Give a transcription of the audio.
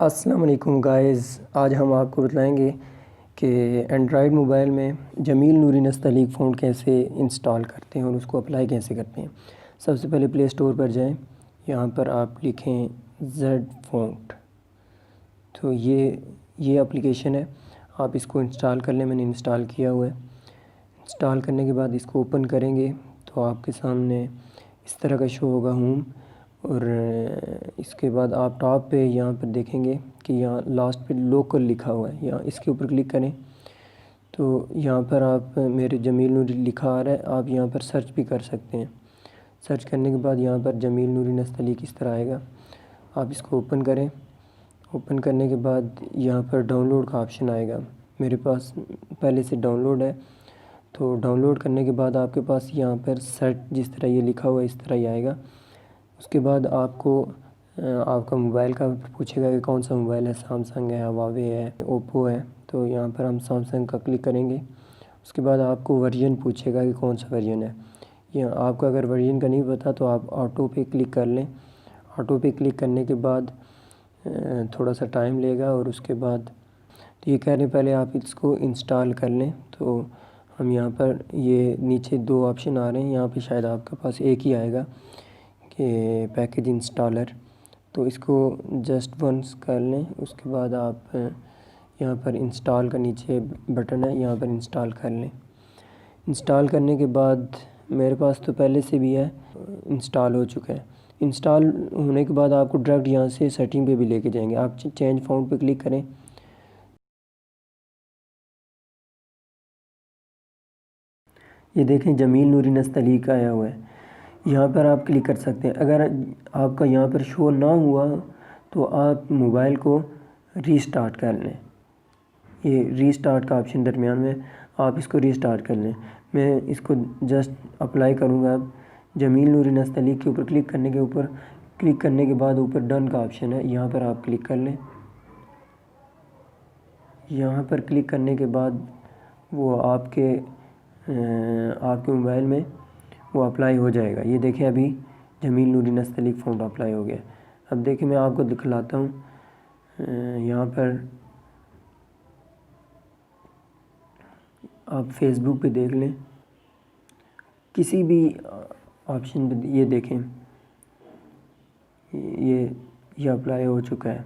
अस्सलाम वालेकुम गाइज़, आज हम आपको बताएंगे कि एंड्रॉयड मोबाइल में जमील नूरी नस्तलीक फ़ॉन्ट कैसे इंस्टॉल करते हैं और उसको अप्लाई कैसे करते हैं। सबसे पहले प्ले स्टोर पर जाएं, यहाँ पर आप लिखें जेड फ़ॉन्ट। तो ये एप्लीकेशन है, आप इसको इंस्टॉल कर लें। मैंने इंस्टॉल किया हुआ है। इंस्टॉल करने के बाद इसको ओपन करेंगे तो आपके सामने इस तरह का शो होगा होम। और इसके बाद आप टॉप पे यहाँ पर देखेंगे कि यहाँ लास्ट पे लोकल लिखा हुआ है, यहाँ इसके ऊपर क्लिक करें तो यहाँ पर आप मेरे जमील नूरी लिखा आ रहा है। आप यहाँ पर सर्च भी कर सकते हैं। सर्च करने के बाद यहाँ पर जमील नूरी नस्तलीक इस तरह आएगा। आप इसको ओपन करें। ओपन करने के बाद यहाँ पर डाउनलोड का ऑप्शन आएगा। मेरे पास पहले से डाउनलोड है, तो डाउनलोड करने के बाद आपके पास यहाँ पर सर्च जिस तरह ये लिखा हुआ है इस तरह ही आएगा। उसके बाद आपको आपका मोबाइल का पूछेगा कि कौन सा मोबाइल है, सैमसंग है, हुआवे है, ओप्पो है। तो यहाँ पर हम सैमसंग का क्लिक करेंगे। उसके बाद आपको वर्जन पूछेगा कि कौन सा वर्जन है। या आपको अगर वर्जन का नहीं पता तो आप ऑटो पे क्लिक कर लें। ऑटो पे क्लिक करने के बाद थोड़ा सा टाइम लेगा और उसके बाद तो ये कह रहे हैं पहले आप इसको इंस्टॉल कर लें। तो हम यहाँ पर ये नीचे दो ऑप्शन आ रहे हैं, यहाँ पे शायद आपके पास एक ही आएगा कि पैकेज इंस्टॉलर। तो इसको जस्ट वंस कर लें। उसके बाद आप यहाँ पर इंस्टॉल का नीचे बटन है, यहाँ पर इंस्टॉल कर लें। इंस्टॉल करने के बाद मेरे पास तो पहले से भी है, इंस्टॉल हो चुका है। इंस्टॉल होने के बाद आपको डायरेक्ट यहाँ से सेटिंग पे भी लेके जाएंगे। आप चेंज फ़ॉन्ट पे क्लिक करें। ये देखें जमील नूरी नस्तलीक आया हुआ है, यहाँ पर आप क्लिक कर सकते हैं। अगर आपका यहाँ पर शो ना हुआ तो आप मोबाइल को रीस्टार्ट कर लें। ये रीस्टार्ट का ऑप्शन दरमियान में, आप इसको रीस्टार्ट कर लें। मैं इसको जस्ट अप्लाई करूँगा। अब जमील नूरी नस्तलीक के ऊपर क्लिक करने के बाद ऊपर डन का ऑप्शन है, यहाँ पर आप क्लिक कर लें। यहाँ पर क्लिक करने के बाद वो आपके मोबाइल में वो अप्लाई हो जाएगा। ये देखें अभी जमील नूरी नस्तलीक फ़ॉन्ट अप्लाई हो गया। अब देखिए मैं आपको दिखलाता हूँ। यहाँ पर आप फेसबुक पे देख लें, किसी भी ऑप्शन पे ये देखें, ये अप्लाई हो चुका है।